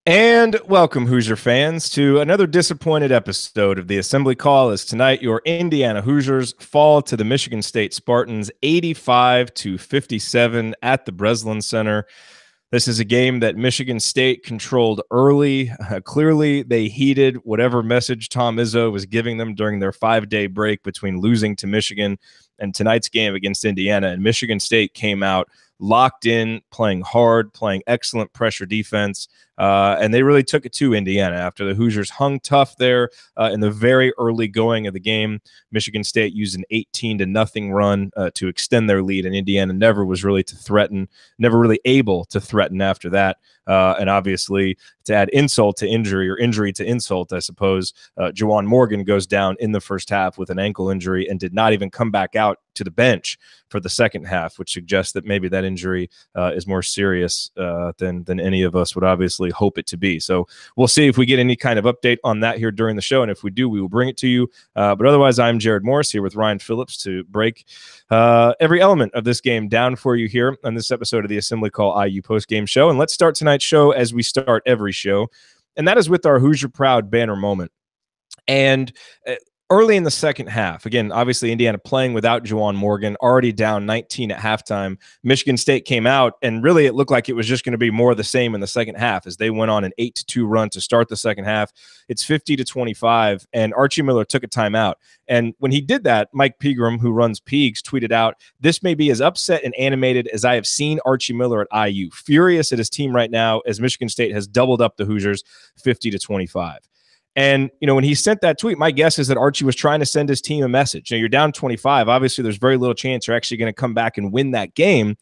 And welcome, Hoosier fans, to another disappointed episode of the Assembly Call. As tonight, your Indiana Hoosiers fall to the Michigan State Spartans 85-57 at the Breslin Center. This is a game that Michigan State controlled early. Clearly, they heeded whatever message Tom Izzo was giving them during their 5-day break between losing to Michigan and tonight's game against Indiana. And Michigan State came out locked in, playing hard, playing excellent pressure defense. And they really took it to Indiana after the Hoosiers hung tough there in the very early going of the game. Michigan State used an 18-0 run to extend their lead, and Indiana never was really never really able to threaten after that. And obviously, to add insult to injury, or injury to insult, I suppose, Juwan Morgan goes down in the first half with an ankle injury and did not even come back out to the bench for the second half, which suggests that maybe that injury is more serious than any of us would obviously hope it to be. So we'll see if we get any kind of update on that here during the show, and if we do, we will bring it to you. But otherwise, I'm Jerod Morris here with Ryan Phillips to break every element of this game down for you here on this episode of the Assembly Call IU Postgame Show. And let's start tonight's show as we start every show, and that is with our Hoosier Proud banner moment. And early in the second half, again, obviously Indiana playing without Juwan Morgan, already down 19 at halftime. Michigan State came out, and really it looked like it was just going to be more of the same in the second half as they went on an 8-2 run to start the second half. It's 50-25, and Archie Miller took a timeout. And when he did that, Mike Pegram, who runs Peegs, tweeted out, "This may be as upset and animated as I have seen Archie Miller at IU. Furious at his team right now as Michigan State has doubled up the Hoosiers 50-25. And, when he sent that tweet, my guess is that Archie was trying to send his team a message. You're down 25. Obviously, there's very little chance you're actually going to come back and win that game.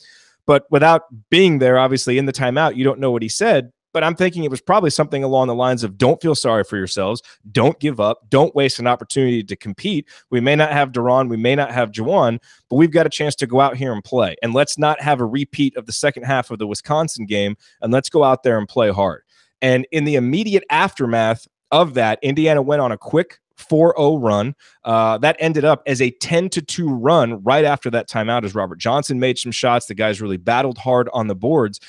But without being there, obviously, in the timeout, you don't know what he said. But I'm thinking it was probably something along the lines of, don't feel sorry for yourselves. Don't give up. Don't waste an opportunity to compete. We may not have Duran. We may not have Juwan, but we've got a chance to go out here and play. And let's not have a repeat of the second half of the Wisconsin game, and let's go out there and play hard." And in the immediate aftermath of that, Indiana went on a quick 4-0 run. That ended up as a 10-2 run right after that timeout as Robert Johnson made some shots. The guys really battled hard on the boards.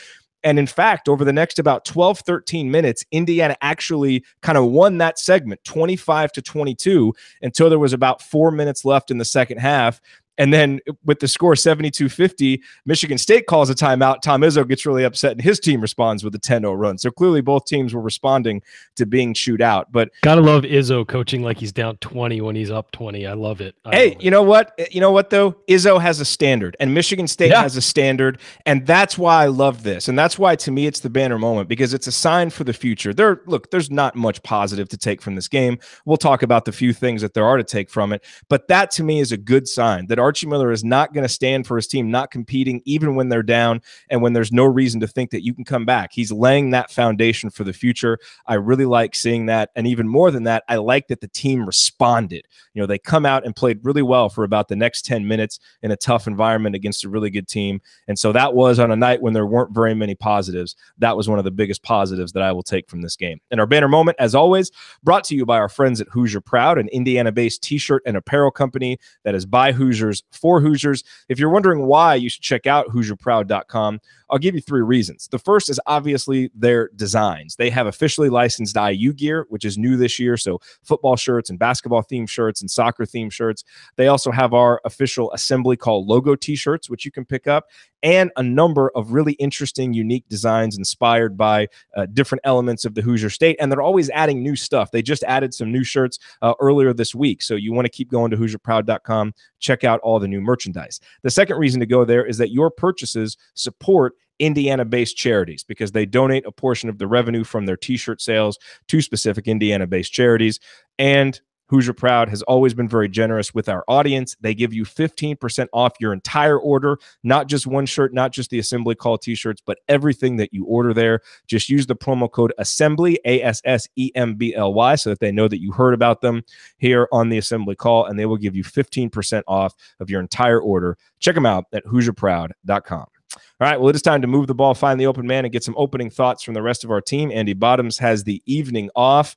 And in fact, over the next about 12, 13 minutes, Indiana actually kind of won that segment 25-22 until there was about 4 minutes left in the second half. And then with the score 72-50, Michigan State calls a timeout. Tom Izzo gets really upset, and his team responds with a 10-0 run. So clearly both teams were responding to being chewed out. But gotta love Izzo coaching like he's down 20 when he's up 20. I love it. You know what? You know what, though? Izzo has a standard, and Michigan State has a standard, and that's why I love this. And that's why, to me, it's the banner moment, because it's a sign for the future. There's not much positive to take from this game. We'll talk about the few things that there are to take from it. But that, to me, is a good sign that Archie Miller is not going to stand for his team not competing even when they're down and when there's no reason to think that you can come back. He's laying that foundation for the future. I really like seeing that. And even more than that, I like that the team responded. They come out and played really well for about the next 10 minutes in a tough environment against a really good team. And so that was on a night when there weren't very many positives. That was one of the biggest positives that I will take from this game. And our banner moment, as always, brought to you by our friends at Hoosier Proud, an Indiana-based t-shirt and apparel company that is by Hoosiers for Hoosiers. If you're wondering why you should check out HoosierProud.com, I'll give you 3 reasons. The first is obviously their designs. They have officially licensed IU gear, which is new this year, so football shirts and basketball themed shirts and soccer themed shirts. They also have our official Assembly Call logo t-shirts, which you can pick up, and a number of really interesting, unique designs inspired by different elements of the Hoosier State. And they're always adding new stuff. They just added some new shirts earlier this week. So you want to keep going to HoosierProud.com, check out all the new merchandise. The second reason to go there is that your purchases support Indiana-based charities, because they donate a portion of the revenue from their t-shirt sales to specific Indiana-based charities. And Hoosier Proud has always been very generous with our audience. They give you 15% off your entire order, not just one shirt, not just the Assembly Call t-shirts, but everything that you order there. Just use the promo code ASSEMBLY, ASSEMBLY, so that they know that you heard about them here on the Assembly Call, and they will give you 15% off of your entire order. Check them out at HoosierProud.com. All right, well, it is time to move the ball, find the open man, and get some opening thoughts from the rest of our team. Andy Bottoms has the evening off.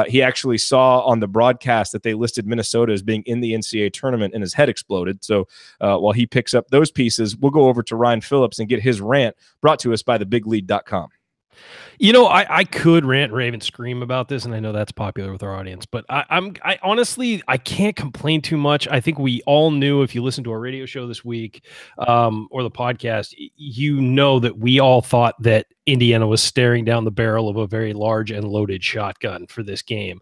He actually saw on the broadcast that they listed Minnesota as being in the NCAA tournament, and his head exploded. So while he picks up those pieces, we'll go over to Ryan Phillips and get his rant brought to us by thebiglead.com. I could rant, rave, and scream about this, and I know that's popular with our audience, but I honestly, I can't complain too much. I think we all knew, if you listen to our radio show this week, or the podcast, you know that we all thought that Indiana was staring down the barrel of a very large and loaded shotgun for this game.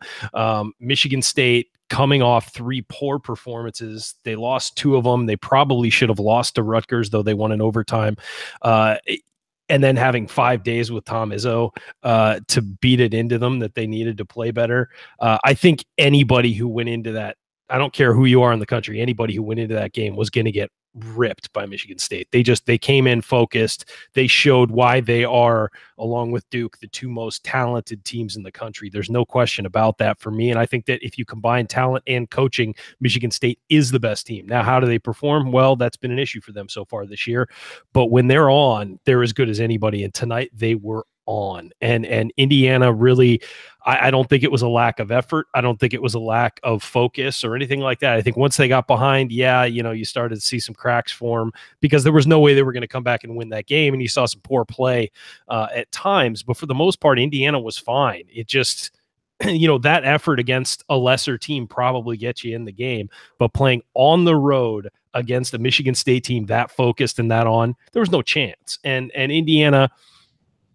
Michigan State, coming off 3 poor performances, they lost 2 of them. They probably should have lost to Rutgers, though they won in overtime. And then having 5 days with Tom Izzo to beat it into them that they needed to play better. I think anybody who went into that, I don't care who you are in the country, anybody who went into that game was going to get ripped by Michigan State. They came in focused. They showed why they are, along with Duke, the 2 most talented teams in the country. There's no question about that for me. And I think that if you combine talent and coaching, Michigan State is the best team. Now, how do they perform? Well, that's been an issue for them so far this year. But when they're on, they're as good as anybody. And tonight they were on. And Indiana really, I don't think it was a lack of effort. I don't think it was a lack of focus or anything like that. I think once they got behind, you started to see some cracks form, because there was no way they were going to come back and win that game. And you saw some poor play at times, but for the most part, Indiana was fine. It just, that effort against a lesser team probably gets you in the game, but playing on the road against a Michigan State team that focused and that on, there was no chance. And Indiana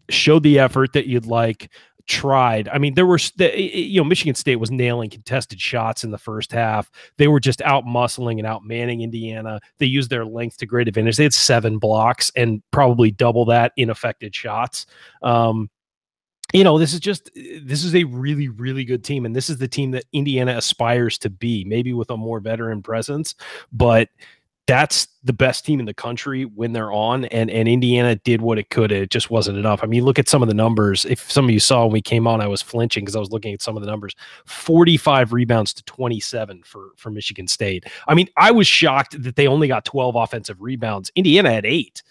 showed the effort that you'd like, tried. I mean, there were, Michigan State was nailing contested shots in the first half. They were just out muscling and out manning Indiana. They used their length to great advantage. They had 7 blocks and probably double that in affected shots. This is a really, really good team. And this is the team that Indiana aspires to be, maybe with a more veteran presence, but that's the best team in the country when they're on, and Indiana did what it could. It just wasn't enough. I mean, look at some of the numbers. If some of you saw when we came on, I was flinching because I was looking at some of the numbers. 45 rebounds to 27 for Michigan State. I mean, I was shocked that they only got 12 offensive rebounds. Indiana had 8.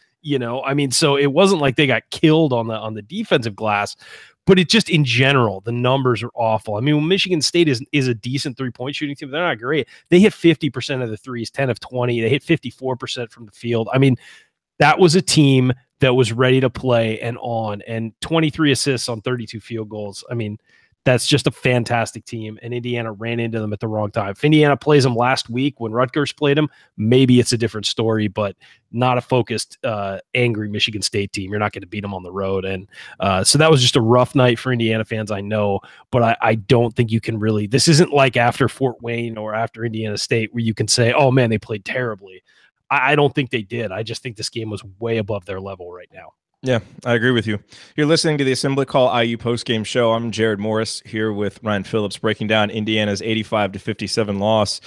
So it wasn't like they got killed on the defensive glass, but it just, in general, the numbers are awful. I mean, when Michigan State is a decent 3-point shooting team, they're not great. They hit 50% of the threes, 10 of 20. They hit 54% from the field. I mean, that was a team that was ready to play and on, and 23 assists on 32 field goals. I mean, that's just a fantastic team, and Indiana ran into them at the wrong time. If Indiana plays them last week when Rutgers played them, maybe it's a different story, but not a focused, angry Michigan State team. You're not going to beat them on the road. And so that was just a rough night for Indiana fans, I know, but I don't think you can really – this isn't like after Fort Wayne or after Indiana State where you can say, oh, man, they played terribly. I don't think they did. I just think this game was way above their level right now. Yeah, I agree with you. You're listening to the Assembly Call IU postgame show. I'm Jerod Morris here with Ryan Phillips, breaking down Indiana's 85-57 loss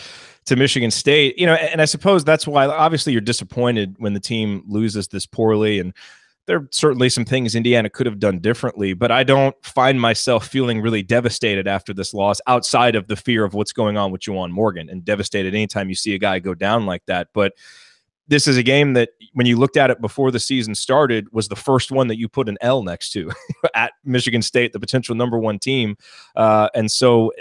to Michigan State. And I suppose that's why, obviously, you're disappointed when the team loses this poorly, and there are certainly some things Indiana could have done differently, but I don't find myself feeling really devastated after this loss, outside of the fear of what's going on with Juwan Morgan, and devastated anytime you see a guy go down like that. But this is a game that, when you looked at it before the season started, was the first one that you put an L next to at Michigan State, the potential #1 team. And so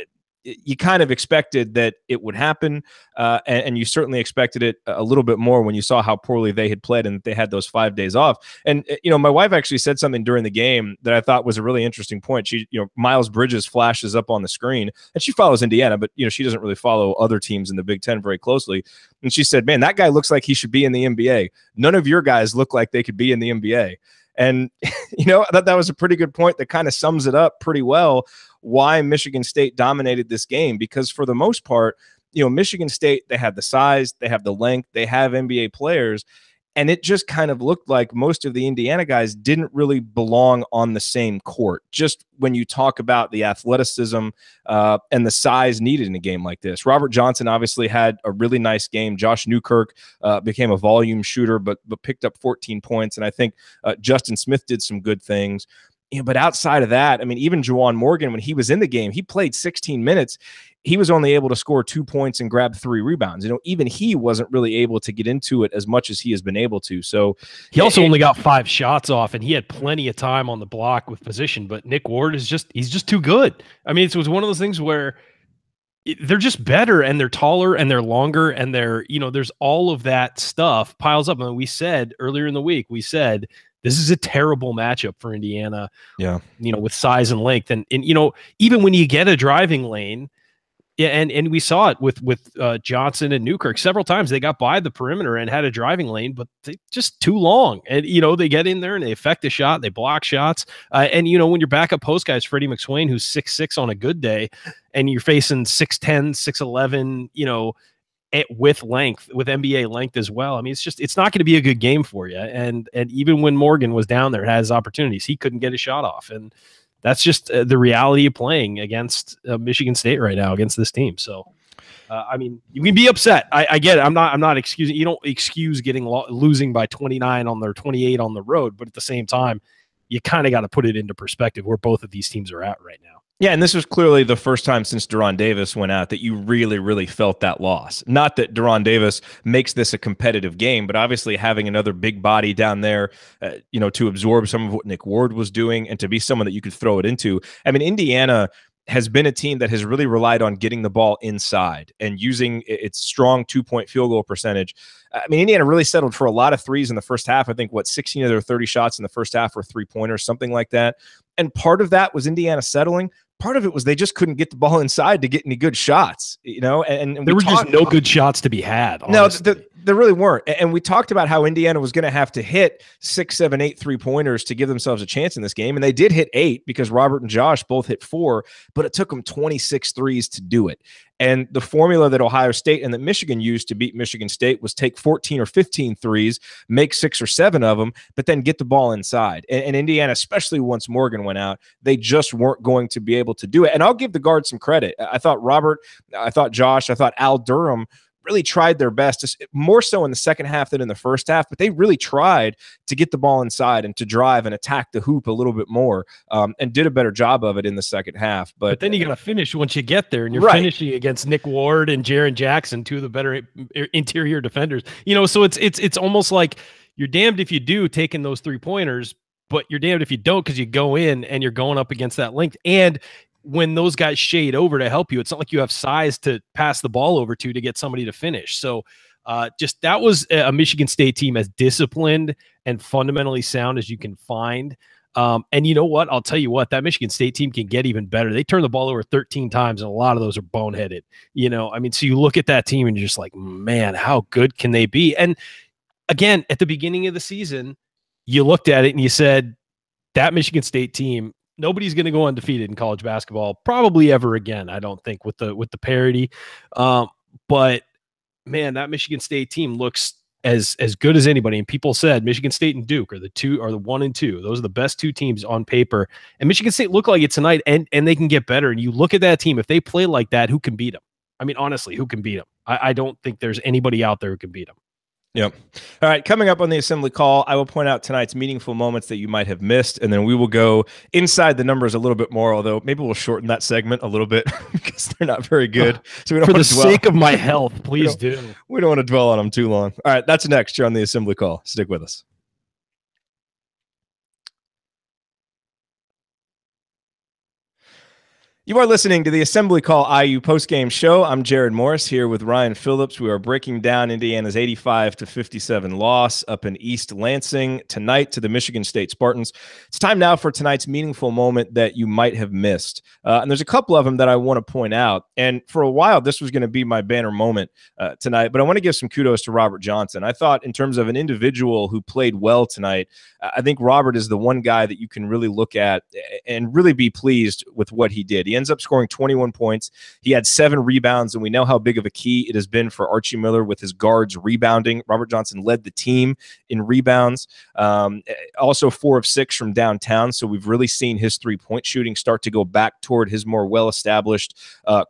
you kind of expected that it would happen, and you certainly expected it a little bit more when you saw how poorly they had played and that they had those 5 days off. And, my wife actually said something during the game that I thought was a really interesting point. She, Miles Bridges flashes up on the screen, and she follows Indiana, but, she doesn't really follow other teams in the Big Ten very closely. And she said, man, that guy looks like he should be in the NBA. None of your guys look like they could be in the NBA. And, I thought that was a pretty good point that kind of sums it up pretty well, why Michigan State dominated this game. Because for the most part, Michigan State, they had the size, they have the length, they have NBA players. And it just kind of looked like most of the Indiana guys didn't really belong on the same court. Just when you talk about the athleticism and the size needed in a game like this. Robert Johnson obviously had a really nice game. Josh Newkirk became a volume shooter, but picked up 14 points. And I think Justin Smith did some good things. But outside of that, I mean, even Juwan Morgan, when he was in the game, he played 16 minutes. He was only able to score 2 points and grab 3 rebounds. Even he wasn't really able to get into it as much as he has been able to. So he also only got 5 shots off, and he had plenty of time on the block with position. But Nick Ward he's just too good. I mean, it was one of those things where they're just better, and they're taller, and they're longer, and they're, there's all of that stuff piles up. And we said earlier in the week, this is a terrible matchup for Indiana. Yeah. With size and length, and even when you get a driving lane. Yeah, and we saw it with Johnson and Newkirk several times. They got by the perimeter and had a driving lane, but they just too long. And they get in there and they affect the shot, they block shots. And when your backup post guy is Freddie McSwain, who's 6'6" on a good day, and you're facing 6'10", 6'11", with length, with NBA length as well. I mean, it's not going to be a good game for you. And even when Morgan was down there, had his opportunities, he couldn't get a shot off. And that's just the reality of playing against Michigan State right now, against this team. So, I mean, you can be upset. I get it. I'm not excusing. You don't excuse losing by 29 on their 28 on the road, but at the same time, you kind of got to put it into perspective where both of these teams are at right now. Yeah, and this was clearly the first time since De'Ron Davis went out that you really, really felt that loss. Not that De'Ron Davis makes this a competitive game, but obviously having another big body down there, to absorb some of what Nick Ward was doing and to be someone that you could throw it into. I mean, Indiana has been a team that has really relied on getting the ball inside and using its strong 2-point field goal percentage. I mean, Indiana really settled for a lot of threes in the first half. I think, 16 of their 30 shots in the first half were three-pointers, something like that. And part of that was Indiana settling. Part of it was they just couldn't get the ball inside to get any good shots, and there were just no good shots to be had. Honestly. No, there really weren't. And we talked about how Indiana was going to have to hit 6, 7, 8 3-pointers to give themselves a chance in this game. And they did hit 8 because Robert and Josh both hit 4, but it took them 26 threes to do it. And the formula that Ohio State and that Michigan used to beat Michigan State was take 14 or 15 threes, make 6 or 7 of them, but then get the ball inside. And Indiana, especially once Morgan went out, they just weren't going to be able to do it. And I'll give the guards some credit. I thought Robert, I thought Josh, I thought Al Durham really tried their best, more so in the second half than in the first half, but they really tried to get the ball inside and to drive and attack the hoop a little bit more, and did a better job of it in the second half. But then you got to finish once you get there, and you're finishing against Nick Ward and Jaren Jackson, two of the better interior defenders. So it's almost like you're damned if you do taking those 3-pointers, but you're damned if you don't, because you go in and you're going up against that length. And when those guys shade over to help you, it's not like you have size to pass the ball over to get somebody to finish. So just that was a Michigan State team as disciplined and fundamentally sound as you can find. And you know what? I'll tell you what, that Michigan State team can get even better. They turn the ball over 13 times, and a lot of those are boneheaded. So you look at that team and you're just like, man, how good can they be? And again, at the beginning of the season, you looked at it and you said, that Michigan State team, nobody's going to go undefeated in college basketball probably ever again. I don't think with the parity. But man, that Michigan State team looks as good as anybody. And people said Michigan State and Duke are the 1 and 2. Those are the best two teams on paper. And Michigan State look like it tonight, and they can get better. And you look at that team, if they play like that, who can beat them? I mean, honestly, who can beat them? I don't think there's anybody out there who can beat them. Yep. All right. Coming up on the assembly call, I will point out tonight's meaningful moments that you might have missed, and then we will go inside the numbers a little bit more, although maybe we'll shorten that segment a little bit because they're not very good. So we don't For the sake of my health, please do. We don't want to dwell on them too long. All right. That's next here on the assembly call. Stick with us. You are listening to the Assembly Call IU postgame show. I'm Jerod Morris here with Ryan Phillips. We are breaking down Indiana's 85-57 loss up in East Lansing tonight to the Michigan State Spartans. It's time now for tonight's meaningful moment that you might have missed. And there's a couple of them that I want to point out. And for a while, this was going to be my banner moment tonight, but I want to give some kudos to Robert Johnson. I thought in terms of an individual who played well tonight, I think Robert is the one guy that you can really look at and really be pleased with what he did. He ends up scoring 21 points. He had 7 rebounds, and we know how big of a key it has been for Archie Miller with his guards rebounding. Robert Johnson led the team in rebounds. Also 4 of 6 from downtown, so we've really seen his 3-point shooting start to go back toward his more well-established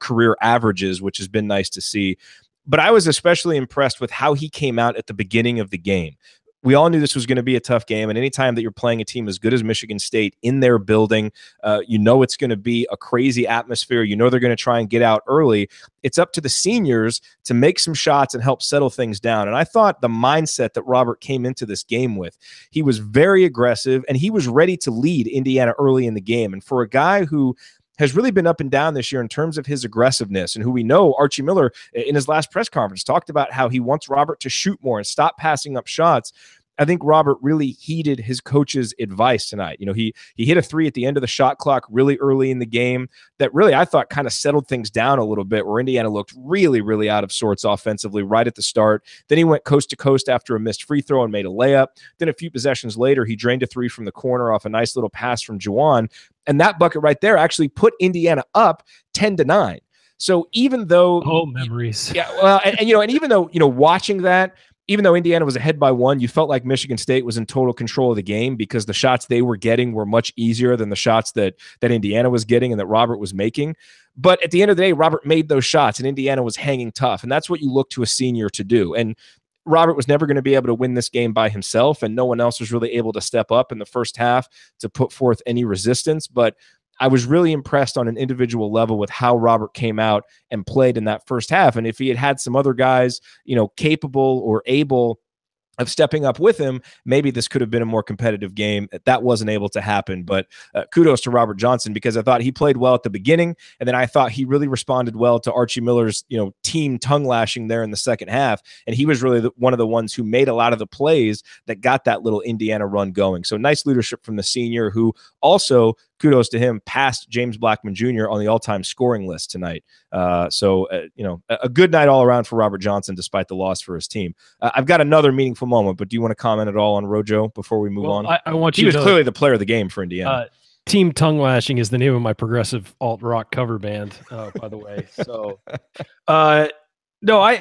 career averages, which has been nice to see. But I was especially impressed with how he came out at the beginning of the game. We all knew this was going to be a tough game, and anytime that you're playing a team as good as Michigan State in their building, it's going to be a crazy atmosphere. They're going to try and get out early. It's up to the seniors to make some shots and help settle things down. And I thought the mindset that Robert came into this game with, he was very aggressive, and he was ready to lead Indiana early in the game. And for a guy who has really been up and down this year in terms of his aggressiveness, and who we know, Archie Miller, in his last press conference, talked about how he wants Robert to shoot more and stop passing up shots. I think Robert really heeded his coach's advice tonight. He hit a three at the end of the shot clock really early in the game that really, I thought, kind of settled things down a little bit, where Indiana looked really, really out of sorts offensively right at the start. Then he went coast to coast after a missed free throw and made a layup. Then a few possessions later, he drained a three from the corner off a nice little pass from Juwan. And that bucket right there actually put Indiana up 10-9. So even though memories. Yeah, well, and even though, watching that, even though Indiana was ahead by one, you felt like Michigan State was in total control of the game because the shots they were getting were much easier than the shots that Indiana was getting and that Robert was making. But at the end of the day, Robert made those shots and Indiana was hanging tough. And that's what you look to a senior to do. And Robert was never going to be able to win this game by himself, and no one else was really able to step up in the first half to put forth any resistance. But I was really impressed on an individual level with how Robert came out and played in that first half. And if he had some other guys, capable or able of stepping up with him, maybe this could have been a more competitive game. That wasn't able to happen, but kudos to Robert Johnson, because I thought he played well at the beginning, and then I thought he really responded well to Archie Miller's team tongue lashing there in the second half, and he was really one of the ones who made a lot of the plays that got that little Indiana run going. So nice leadership from the senior, who also, kudos to him, passed James Blackman Jr. on the all-time scoring list tonight. So a good night all around for Robert Johnson, despite the loss for his team. I've got another meaningful moment, but do you want to comment at all on Rojo before we move on? I want you. He was clearly the player of the game for Indiana. Team Tongue Lashing is the name of my progressive alt rock cover band, by the way. So, no, I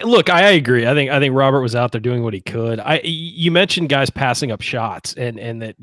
agree. I think Robert was out there doing what he could. You mentioned guys passing up shots, and that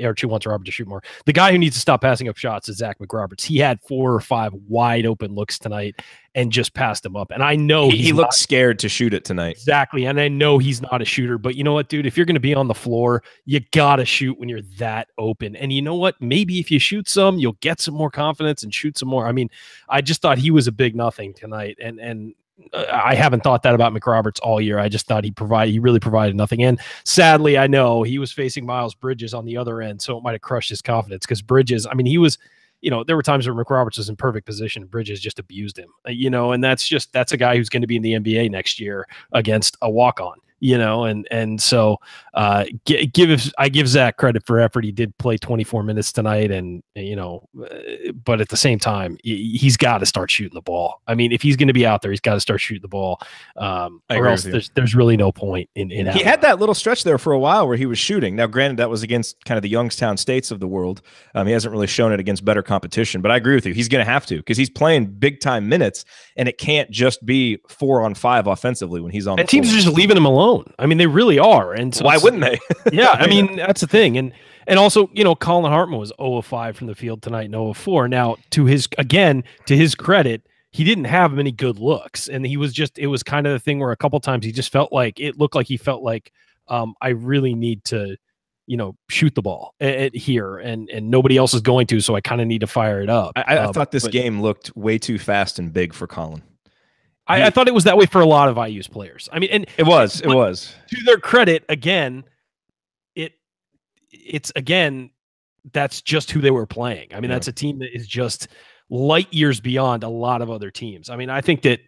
Archie wants Robert to shoot more. The guy who needs to stop passing up shots is Zach McRoberts. He had 4 or 5 wide open looks tonight and just passed them up. And I know he looked scared to shoot it tonight. Exactly. And I know he's not a shooter, but you know what, dude? If you're going to be on the floor, you got to shoot when you're that open. And you know what? Maybe if you shoot some, you'll get some more confidence and shoot some more. I mean, I just thought he was a big nothing tonight. And I haven't thought that about McRoberts all year. I just thought he really provided nothing. And sadly, I know he was facing Miles Bridges on the other end, so it might have crushed his confidence, because Bridges, I mean, he was, there were times where McRoberts was in perfect position. Bridges just abused him, and that's a guy who's going to be in the NBA next year against a walk-on. And so I give Zach credit for effort. He did play 24 minutes tonight, and but at the same time, he's got to start shooting the ball. I mean, if he's going to be out there, he's got to start shooting the ball, or else there's really no point in he had that little stretch there for a while where he was shooting. Now, granted, that was against kind of the Youngstown States of the world. He hasn't really shown it against better competition, but I agree with you. He's going to have to, because he's playing big time minutes, and it can't just be 4-on-5 offensively when he's on. And teams are just leaving him alone. I mean, they really are. And so why wouldn't they? Yeah, I mean, that's the thing. And also, Colin Hartman was 0 of 5 from the field tonight, and 0 of 4. Now, to his credit, he didn't have many good looks, and it was kind of the thing where a couple times he just felt like I really need to, shoot the ball here, and nobody else is going to, so I kind of need to fire it up. I thought this game looked way too fast and big for Colin. I thought it was that way for a lot of IU's players. I mean, and it was to their credit. Again, it's that's just who they were playing. I mean, that's a team that is just light years beyond a lot of other teams. I mean, I think that,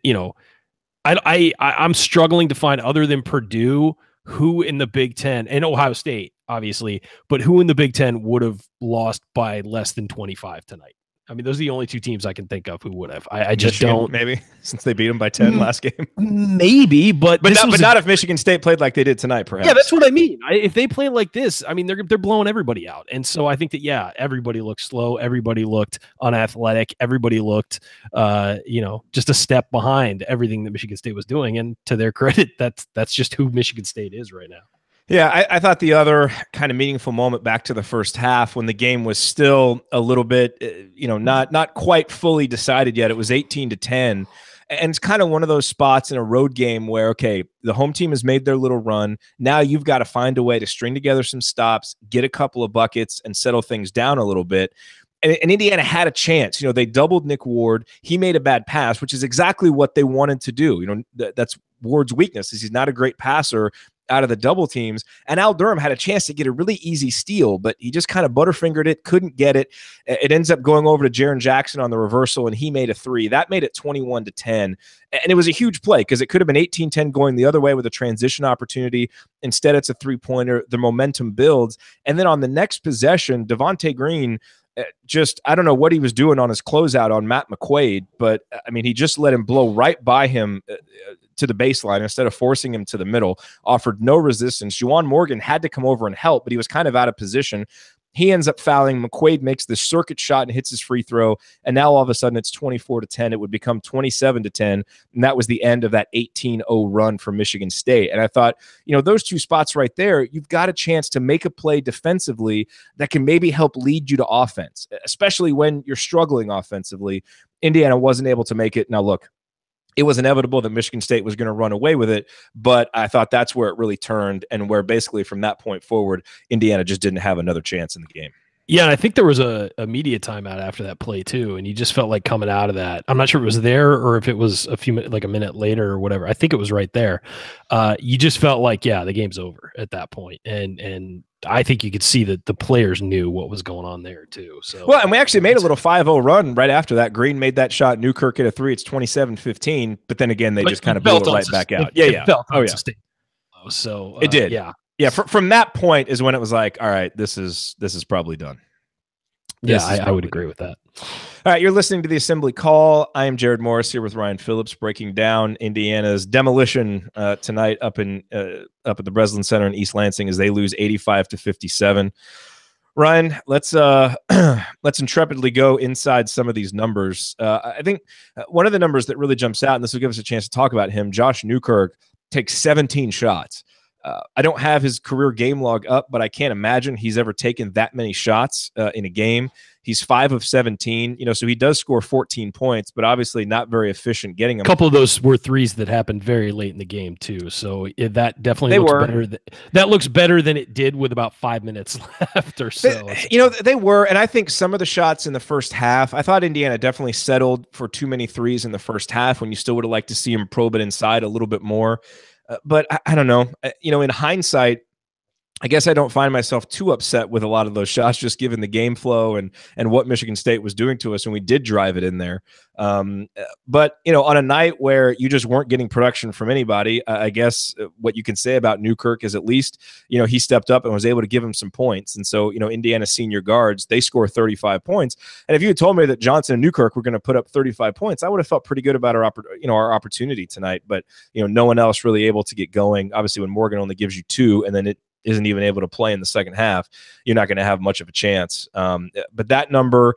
I'm struggling to find, other than Purdue, who in the Big Ten and Ohio State, obviously, but who in the Big Ten would have lost by less than 25 tonight. I mean, those are the only two teams I can think of who would have. I just Michigan, don't. Maybe, since they beat them by 10 last game. Maybe, but not if Michigan State played like they did tonight, perhaps. Yeah, that's what I mean. If they play like this, I mean, they're blowing everybody out. And so I think that, everybody looked slow. Everybody looked unathletic. Everybody looked, just a step behind everything that Michigan State was doing. And to their credit, that's just who Michigan State is right now. Yeah, I thought the other kind of meaningful moment back to the first half, when the game was still a little bit, not quite fully decided yet. It was 18-10. And it's kind of one of those spots in a road game where, okay, the home team has made their little run. Now you've got to find a way to string together some stops, get a couple of buckets, and settle things down a little bit. And Indiana had a chance. They doubled Nick Ward. He made a bad pass, which is exactly what they wanted to do. That's Ward's weakness, is he's not a great passer. out of the double teams, and Al Durham had a chance to get a really easy steal, but he just kind of butterfingered it, couldn't get it. It ends up going over to Jaren Jackson on the reversal, and he made a three. That made it 21-10, and it was a huge play because it could have been 18-10 going the other way with a transition opportunity. Instead, it's a three-pointer. The momentum builds, and then on the next possession, Devontae Green I don't know what he was doing on his closeout on Matt McQuaid, but I mean, he just let him blow right by him to the baseline instead of forcing him to the middle, offered no resistance. Juwan Morgan had to come over and help, but he was kind of out of position. He ends up fouling. McQuaid makes the circuit shot and hits his free throw. And now all of a sudden it's 24-10. It would become 27-10. And that was the end of that 18-0 run for Michigan State. And I thought, those two spots right there, you've got a chance to make a play defensively that can maybe help lead you to offense, especially when you're struggling offensively. Indiana wasn't able to make it. Now, look, it was inevitable that Michigan State was going to run away with it, but I thought that's where it really turned, and where basically from that point forward, Indiana just didn't have another chance in the game. Yeah, and I think there was a media timeout after that play too, and you just felt like coming out of that. I'm not sure it was there or if it was a minute later or whatever. I think it was right there. You just felt like, the game's over at that point, and I think you could see that the players knew what was going on there too. So and we actually made a little 5-0 run right after that. Green made that shot. Newkirk hit a three. It's 27-15. But then again, they just kind of blew it right back out. It felt unsustainable. So it did. Yeah. From that point is when it was like, all right, this is probably done. I would agree with that. All right, you're listening to the Assembly Call. I am Jerod Morris here with Ryan Phillips, breaking down Indiana's demolition tonight up at the Breslin Center in East Lansing as they lose 85-57. Ryan, let's intrepidly go inside some of these numbers. I think one of the numbers that really jumps out, and this will give us a chance to talk about him, Josh Newkirk takes 17 shots. I don't have his career game log up, but I can't imagine he's ever taken that many shots in a game. He's 5 of 17, so he does score 14 points, but obviously not very efficient getting them. A couple of those were threes that happened very late in the game too. So that definitely looks better. That looks better than it did with about 5 minutes left or so. They were, and I think some of the shots in the first half, I thought Indiana definitely settled for too many threes in the first half when you still would have liked to see him probe it inside a little bit more. But I don't know. In hindsight, I guess I don't find myself too upset with a lot of those shots, just given the game flow and what Michigan State was doing to us, and we did drive it in there. But on a night where you just weren't getting production from anybody, I guess what you can say about Newkirk is at least he stepped up and was able to give him some points. And so Indiana senior guards, they score 35 points. And if you had told me that Johnson and Newkirk were going to put up 35 points, I would have felt pretty good about our opportunity tonight. But no one else really able to get going. Obviously, when Morgan only gives you 2, and then it isn't even able to play in the second half, you're not going to have much of a chance. But that number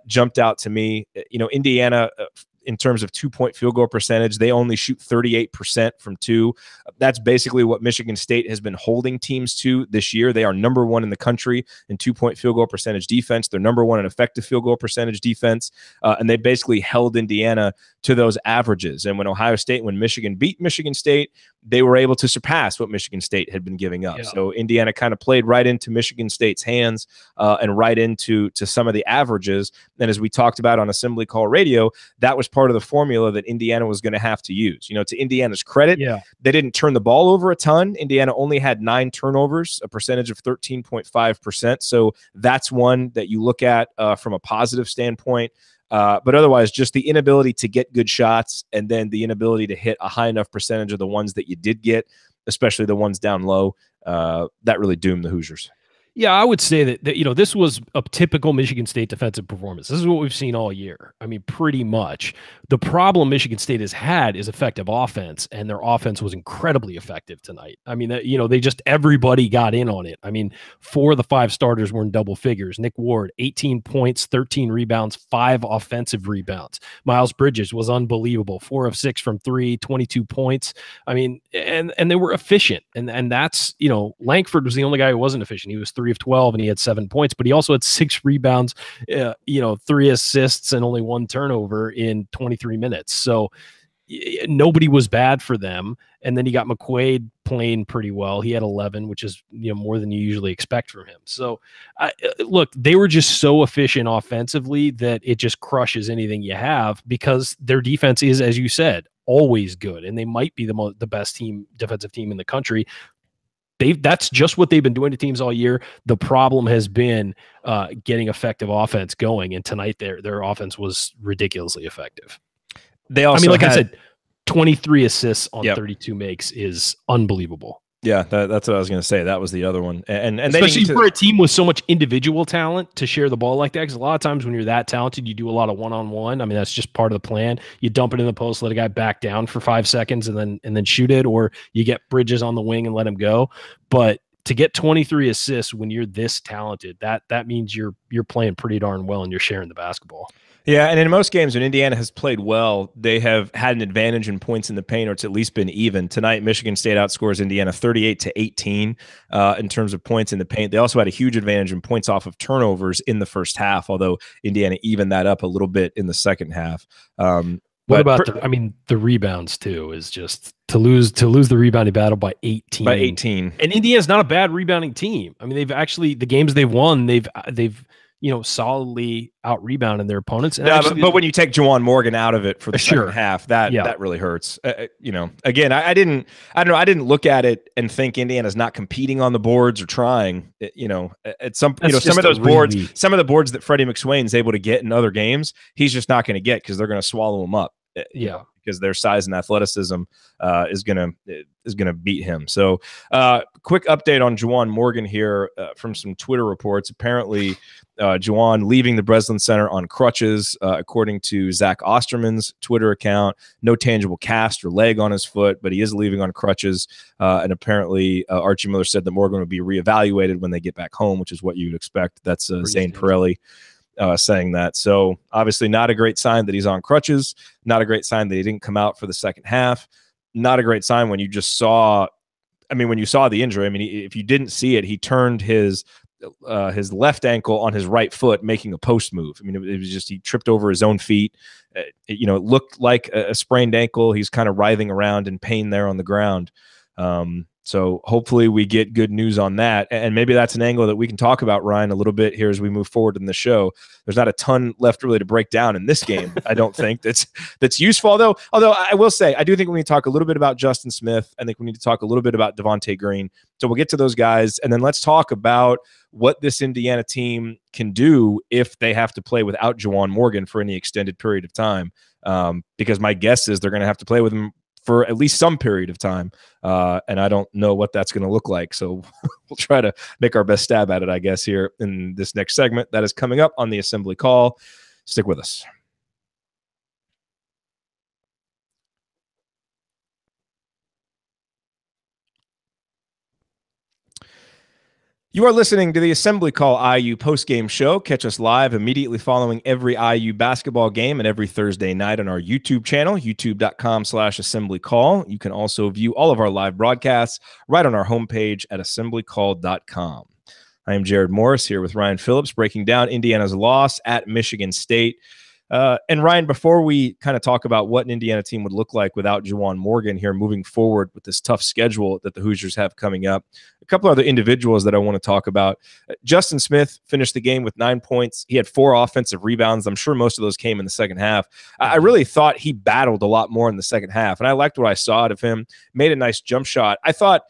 jumped out to me. Indiana, in terms of 2-point field goal percentage, they only shoot 38% from 2. That's basically what Michigan State has been holding teams to this year. They are number 1 in the country in 2-point field goal percentage defense. They're number 1 in effective field goal percentage defense. And they basically held Indiana to those averages. And when Michigan beat Michigan State, they were able to surpass what Michigan State had been giving up. Yeah. So Indiana kind of played right into Michigan State's hands and right into some of the averages. And as we talked about on Assembly Call Radio, that was part of the formula that Indiana was going to have to use. To Indiana's credit, they didn't turn the ball over a ton. Indiana only had 9 turnovers, a percentage of 13.5%. So that's one that you look at from a positive standpoint. But otherwise, just the inability to get good shots and then the inability to hit a high enough percentage of the ones that you did get, especially the ones down low, that really doomed the Hoosiers. Yeah, I would say that this was a typical Michigan State defensive performance. This is what we've seen all year. I mean, pretty much. The problem Michigan State has had is effective offense, and their offense was incredibly effective tonight. I mean, everybody got in on it. I mean, 4 of the 5 starters were in double figures. Nick Ward, 18 points, 13 rebounds, 5 offensive rebounds. Miles Bridges was unbelievable. 4 of 6 from 3, 22 points. I mean, and they were efficient. And that's, Langford was the only guy who wasn't efficient. He was 3 of 12 and he had 7 points, but he also had 6 rebounds, 3 assists and only 1 turnover in 23 minutes. So nobody was bad for them. And then you got McQuaid playing pretty well. He had 11, which is more than you usually expect from him. So look, they were just so efficient offensively that it just crushes anything you have, because their defense is, as you said, always good, and they might be the best defensive team in the country. That's just what they've been doing to teams all year. The problem has been getting effective offense going, and tonight their offense was ridiculously effective. They also, I said, 23 assists on 32 makes is unbelievable. Yeah, that's what I was going to say. That was the other one, and especially for a team with so much individual talent to share the ball like that. Because a lot of times when you're that talented, you do a lot of one-on-one. I mean, that's just part of the plan. You dump it in the post, let a guy back down for 5 seconds, and then shoot it, or you get Bridges on the wing and let him go. But to get 23 assists when you're this talented, that means you're playing pretty darn well and you're sharing the basketball. Yeah, and in most games when Indiana has played well, they have had an advantage in points in the paint, or it's at least been even. Tonight, Michigan State outscores Indiana 38-18 in terms of points in the paint. They also had a huge advantage in points off of turnovers in the first half, although Indiana evened that up a little bit in the second half. What about the rebounds too? Is just to lose the rebounding battle by 18. By 18, and Indiana's not a bad rebounding team. I mean, they've actually, the games they've won, they've solidly out rebounded their opponents. And but when you take Juwan Morgan out of it for the second half, that really hurts. Again, I didn't look at it and think Indiana's not competing on the boards or trying. Some of those boards, some of the boards that Freddie McSwain is able to get in other games, he's just not going to get because they're going to swallow them up. Because their size and athleticism is gonna beat him. So, quick update on Juwan Morgan here from some Twitter reports. Apparently, Juwan leaving the Breslin Center on crutches, according to Zach Osterman's Twitter account. No tangible cast or leg on his foot, but he is leaving on crutches. And apparently, Archie Miller said that Morgan would be reevaluated when they get back home, which is what you'd expect. That's Zane Pirelli saying that. So obviously not a great sign that he's on crutches, not a great sign that he didn't come out for the second half, not a great sign when you just saw, when you saw the injury. If you didn't see it, he turned his left ankle on his right foot, making a post move. It was just, he tripped over his own feet. It looked like a sprained ankle. He's kind of writhing around in pain there on the ground. So hopefully we get good news on that. And maybe that's an angle that we can talk about, Ryan, a little bit here as we move forward in the show. There's not a ton left really to break down in this game, I don't think, that's useful. Although I will say, I do think we need to talk a little bit about Justin Smith. I think we need to talk a little bit about Devontae Green. So we'll get to those guys. And then let's talk about what this Indiana team can do if they have to play without Juwan Morgan for any extended period of time. Because my guess is they're going to have to play with him for at least some period of time. And I don't know what that's going to look like. So we'll try to make our best stab at it, I guess, here in this next segment that is coming up on the Assembly Call. Stick with us. You are listening to the Assembly Call IU postgame show. Catch us live immediately following every IU basketball game and every Thursday night on our YouTube channel, youtube.com/assemblycall. You can also view all of our live broadcasts right on our homepage at assemblycall.com. I am Jerod Morris here with Ryan Phillips, breaking down Indiana's loss at Michigan State. And Ryan, before we kind of talk about what an Indiana team would look like without Juwan Morgan here moving forward with this tough schedule that the Hoosiers have coming up, a couple other individuals that I want to talk about. Justin Smith finished the game with 9 points. He had 4 offensive rebounds. I'm sure most of those came in the second half. I really thought he battled a lot more in the second half, and I liked what I saw out of him. Made a nice jump shot. I thought,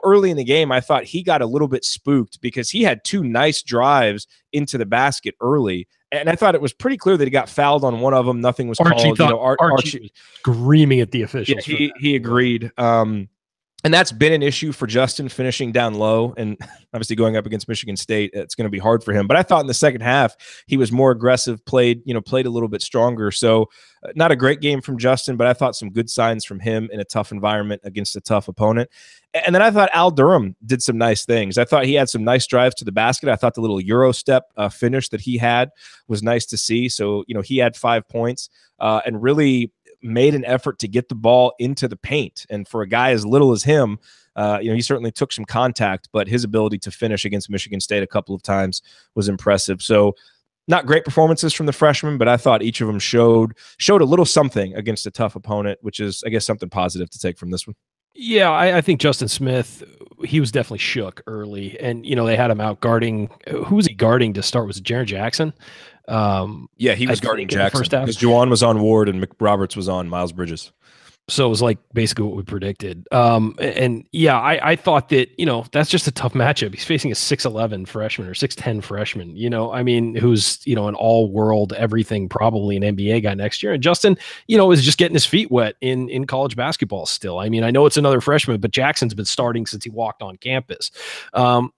early in the game, I thought he got a little bit spooked because he had 2 nice drives into the basket early. And I thought it was pretty clear that he got fouled on one of them. Nothing was called. Archie was screaming at the officials. Yeah, he agreed. And that's been an issue for Justin, finishing down low. And obviously going up against Michigan State, it's going to be hard for him. But I thought in the second half, he was more aggressive, played a little bit stronger. So not a great game from Justin, but I thought some good signs from him in a tough environment against a tough opponent. And then I thought Al Durham did some nice things. I thought he had some nice drives to the basket. I thought the little Euro step finish that he had was nice to see. So, he had 5 points and really made an effort to get the ball into the paint. And for a guy as little as him, he certainly took some contact, but his ability to finish against Michigan State a couple of times was impressive. So not great performances from the freshmen, but I thought each of them showed a little something against a tough opponent, which is, I guess, something positive to take from this one. Yeah, I think Justin Smith, he was definitely shook early. And, they had him out guarding. Who was he guarding to start? Was it Jaren Jackson? Yeah, he was guarding Jackson because Juwan was on Ward and McRoberts was on Miles Bridges. So it was like basically what we predicted. And yeah, I thought that, that's just a tough matchup. He's facing a 6'11 freshman or 6'10 freshman, I mean, who's, an all world, everything, probably an NBA guy next year. And Justin, is just getting his feet wet in college basketball still. I mean, I know it's another freshman, but Jackson's been starting since he walked on campus. And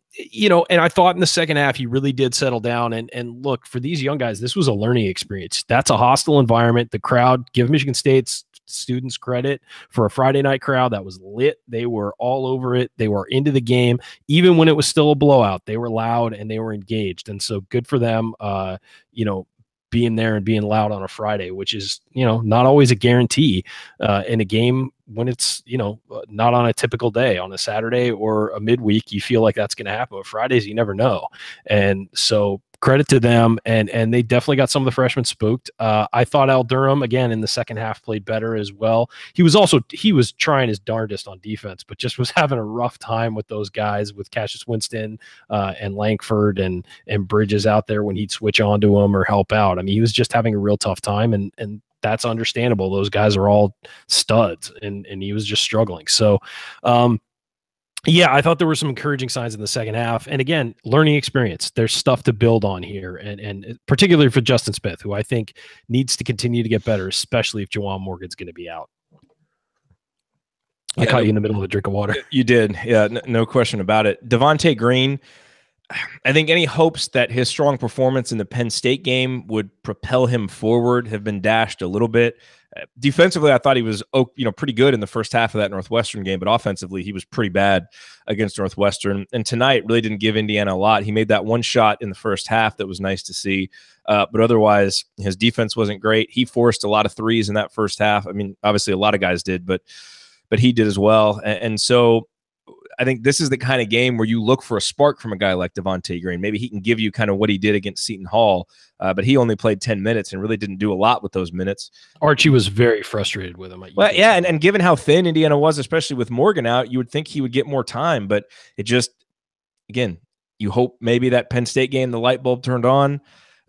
I thought in the second half, he really did settle down. And look, for these young guys, this was a learning experience. That's a hostile environment. The crowd, give Michigan State's students credit for a Friday night crowd that was lit. They were all over it. They were into the game. Even when it was still a blowout, they were loud and they were engaged. And so good for them, being there and being loud on a Friday, which is, not always a guarantee in a game when it's, not on a typical day. On a Saturday or a midweek, you feel like that's going to happen. But Fridays, you never know. And so credit to them, and they definitely got some of the freshmen spooked. I thought Al Durham, again, in the second half played better as well. He was trying his darndest on defense, but just was having a rough time with those guys, with Cassius Winston and Langford and Bridges out there when he'd switch on to him or help out. I mean, he was just having a real tough time, and that's understandable. Those guys are all studs, and he was just struggling. So, yeah, I thought there were some encouraging signs in the second half. And again, learning experience. There's stuff to build on here. And particularly for Justin Smith, who I think needs to continue to get better, especially if Juwan Morgan's going to be out. I caught you in the middle of a drink of water. You did. Yeah, no question about it. Devontae Green, I think any hopes that his strong performance in the Penn State game would propel him forward have been dashed a little bit. Defensively, I thought he was pretty good in the first half of that Northwestern game, but offensively, he was pretty bad against Northwestern. And tonight really didn't give Indiana a lot. He made that one shot in the first half that was nice to see, but otherwise, his defense wasn't great. He forced a lot of threes in that first half. I mean, obviously, a lot of guys did, but he did as well. And so I think this is the kind of game where you look for a spark from a guy like Devontae Green. Maybe he can give you kind of what he did against Seton Hall, but he only played 10 minutes and really didn't do a lot with those minutes. Archie was very frustrated with him. Well, yeah, and given how thin Indiana was, especially with Morgan out, you would think he would get more time, but it just, again, you hope maybe that Penn State game, the light bulb turned on.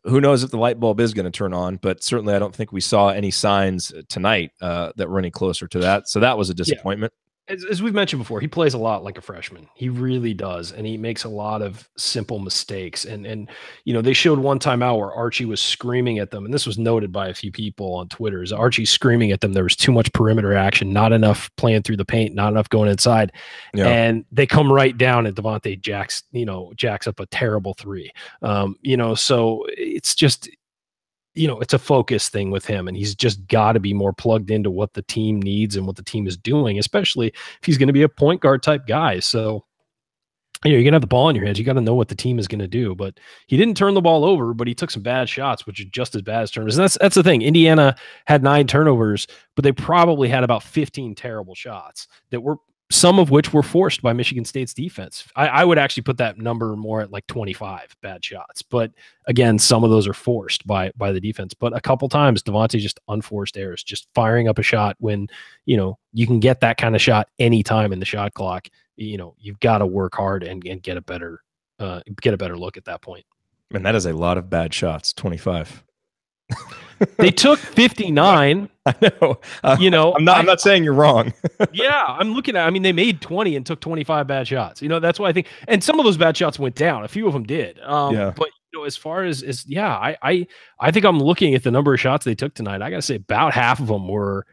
Who knows if the light bulb is going to turn on, but certainly I don't think we saw any signs tonight that were any closer to that. So that was a disappointment. Yeah. As we've mentioned before, he plays a lot like a freshman. He really does, and he makes a lot of simple mistakes. And they showed one timeout where Archie was screaming at them, and this was noted by a few people on Twitter. Is Archie screaming at them? There was too much perimeter action, not enough playing through the paint, not enough going inside, and they come right down, and Devontae jacks up a terrible three. So it's just. It's a focus thing with him, and he's just got to be more plugged into what the team needs and what the team is doing, especially if he's going to be a point guard type guy. So, you're going to have the ball in your hands. You got to know what the team is going to do, but he didn't turn the ball over, but he took some bad shots, which are just as bad as turnovers. And that's the thing. Indiana had 9 turnovers, but they probably had about 15 terrible shots that were, some of which were forced by Michigan State's defense. I would actually put that number more at like 25 bad shots. But again, some of those are forced by the defense. But a couple times, Devontae just unforced errors, just firing up a shot when, you can get that kind of shot anytime in the shot clock. You've got to work hard and get a better look at that point. And that is a lot of bad shots, 25. They took 59. I know. I'm not saying you're wrong. Yeah, I'm looking at. I mean, they made 20 and took 25 bad shots. That's why I think. And some of those bad shots went down. A few of them did. But as far as I think I'm looking at the number of shots they took tonight. I gotta say, about half of them were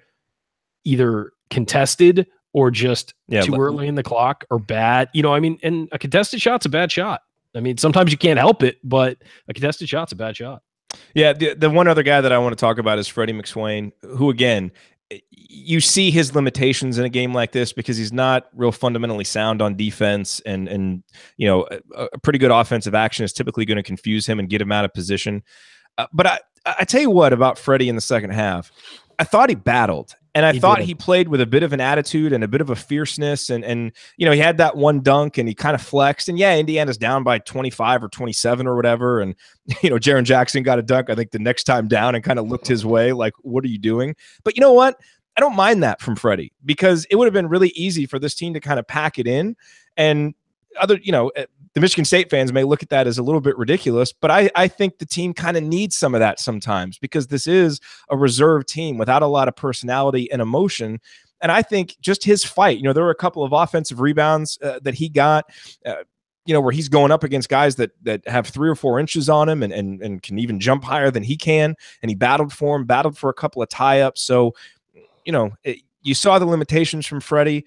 either contested or just too early in the clock or bad. And a contested shot's a bad shot. I mean, sometimes you can't help it, but a contested shot's a bad shot. Yeah, the one other guy that I want to talk about is Freddie McSwain, who, again, you see his limitations in a game like this because he's not real fundamentally sound on defense, and a pretty good offensive action is typically going to confuse him and get him out of position. But I tell you what about Freddie in the second half. I thought he battled, and I thought he played with a bit of an attitude and a bit of a fierceness, and he had that one dunk and he kind of flexed, and Indiana's down by 25 or 27 or whatever, and Jaren Jackson got a dunk I think the next time down and kind of looked his way like, what are you doing? But you know what? I don't mind that from Freddie, because it would have been really easy for this team to kind of pack it in, and the Michigan State fans may look at that as a little bit ridiculous, but I think the team kind of needs some of that sometimes, because this is a reserve team without a lot of personality and emotion. And I think just his fight, there were a couple of offensive rebounds that he got, where he's going up against guys that have 3 or 4 inches on him and can even jump higher than he can. And he battled for a couple of tie-ups. So, you saw the limitations from Freddie,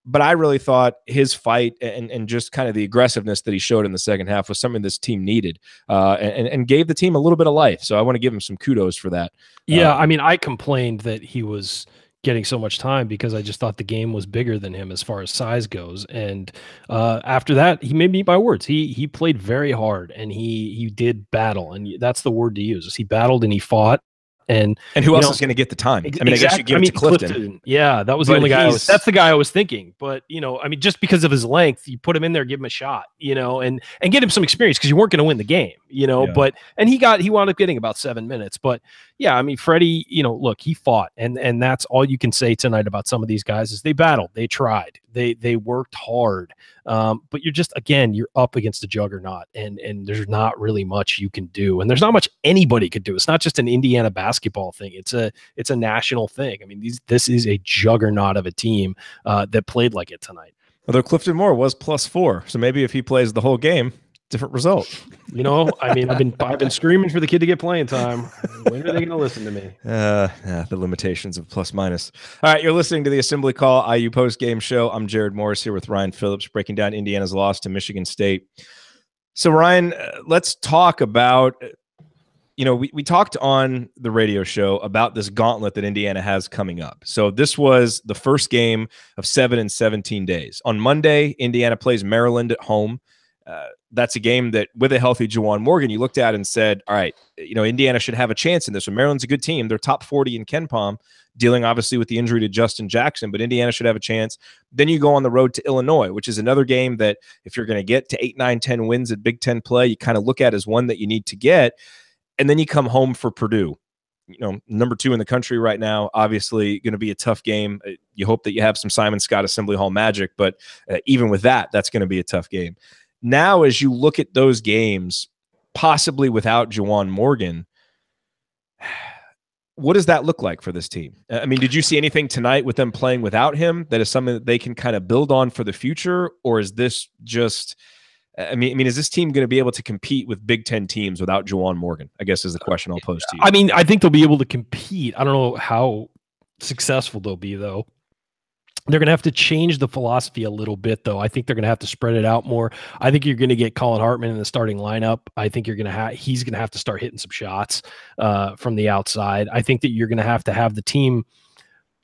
but I really thought his fight and just kind of the aggressiveness that he showed in the second half was something this team needed, and gave the team a little bit of life. So I want to give him some kudos for that. Yeah, I mean, I complained that he was getting so much time because I just thought the game was bigger than him as far as size goes. And after that, he made me eat my words. He played very hard, and he did battle, and that's the word to use. Is he battled and he fought. And who else is going to get the time? I mean, exactly. I guess you give it to Clifton. Yeah, that was the only guy. That's the guy I was thinking. But just because of his length, you put him in there, give him a shot, and get him some experience, because you weren't going to win the game, Yeah. But he wound up getting about 7 minutes. But yeah, I mean, Freddie, look, he fought, and that's all you can say tonight about some of these guys is they battled, they tried, they worked hard. But you're up against a juggernaut, and there's not really much you can do, and there's not much anybody could do. It's not just an Indiana basketball thing; it's a national thing. I mean, this is a juggernaut of a team that played like it tonight. Although Clifton Moore was +4, so maybe if he plays the whole game, different result. I mean, I've been screaming for the kid to get playing time. When are they going to listen to me? The limitations of plus minus. All right, you're listening to the Assembly Call IU Post Game Show. I'm Jerod Morris here with Ryan Phillips, breaking down Indiana's loss to Michigan State. So Ryan, let's talk about. We talked on the radio show about this gauntlet that Indiana has coming up. So this was the first game of 7 in 17 days. On Monday, Indiana plays Maryland at home. That's a game that, with a healthy Juwan Morgan, you looked at and said, all right, Indiana should have a chance in this one. Maryland's a good team. They're top 40 in KenPom, dealing obviously with the injury to Justin Jackson, but Indiana should have a chance. Then you go on the road to Illinois, which is another game that if you're going to get to 8, 9, 10 wins at Big Ten play, you kind of look at as one that you need to get. And then you come home for Purdue, number 2 in the country right now, obviously going to be a tough game. You hope that you have some Simon Scott Assembly Hall magic, but even with that, that's going to be a tough game. Now, as you look at those games, possibly without Juwan Morgan, what does that look like for this team? I mean, did you see anything tonight with them playing without him that is something that they can kind of build on for the future? Or is this just, I mean, is this team going to be able to compete with Big Ten teams without Juwan Morgan? I guess is the question I'll pose to you. I mean, I think they'll be able to compete. I don't know how successful they'll be, though. They're going to have to change the philosophy a little bit, though. I think they're going to have to spread it out more. I think you're going to get Colin Hartman in the starting lineup. I think he's going to have to start hitting some shots from the outside. I think that you're going to have the team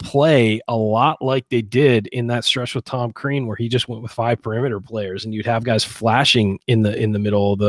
play a lot like they did in that stretch with Tom Crean, where he just went with 5 perimeter players, and you'd have guys flashing in the middle of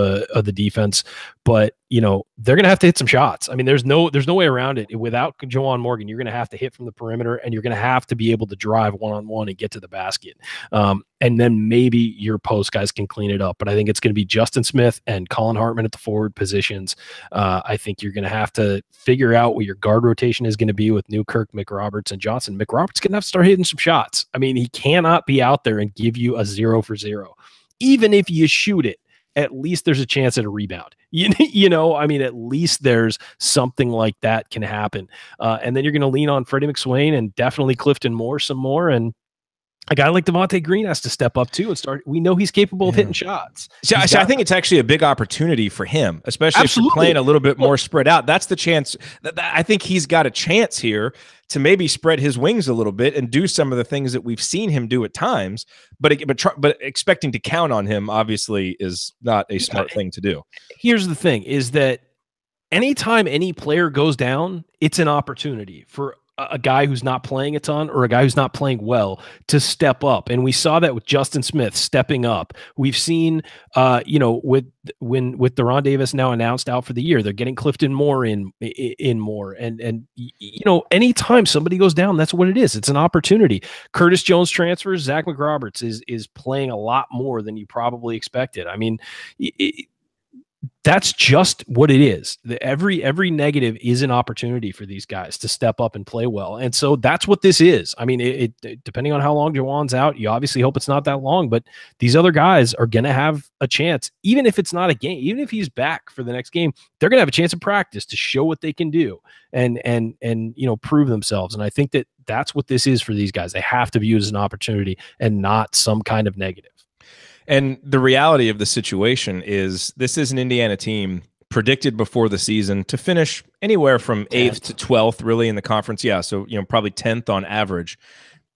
the defense. But they're going to have to hit some shots. I mean, there's no way around it. Without Juwan Morgan, you're going to have to hit from the perimeter, and you're going to have to be able to drive one-on-one and get to the basket. And then maybe your post guys can clean it up. But I think it's going to be Justin Smith and Colin Hartman at the forward positions. I think you're going to have to figure out what your guard rotation is going to be with Newkirk, McRoberts, and Johnson. McRoberts going to have to start hitting some shots. I mean, he cannot be out there and give you a 0 for 0. Even if you shoot it, at least there's a chance at a rebound. I mean, at least there's something like that can happen. And then you're going to lean on Freddie McSwain and definitely Clifton Moore some more. And a guy like Devontae Green has to step up too and start. We know he's capable of hitting shots. So I think it's actually a big opportunity for him, especially if you're playing a little bit more spread out. That's the chance. I think he's got a chance here to maybe spread his wings a little bit and do some of the things that we've seen him do at times. But expecting to count on him obviously is not a smart thing to do. Here's the thing: is that anytime any player goes down, it's an opportunity for a guy who's not playing a ton or a guy who's not playing well to step up. And we saw that with Justin Smith stepping up. We've seen, with Deron Davis now announced out for the year, they're getting Clifton Moore in more. And anytime somebody goes down, that's what it is. It's an opportunity. Curtis Jones transfers. Zach McRoberts is playing a lot more than you probably expected. I mean, that's just what it is. Every negative is an opportunity for these guys to step up and play well. And so that's what this is. I mean, it depending on how long Juwan's out, you obviously hope it's not that long, but these other guys are going to have a chance, even if it's not a game, even if he's back for the next game, they're going to have a chance in practice to show what they can do and prove themselves. And I think that's what this is for these guys. They have to view it as an opportunity and not some kind of negative. And the reality of the situation is this is an Indiana team predicted before the season to finish anywhere from 8th to 12th, really, in the conference. Yeah, so probably 10th on average.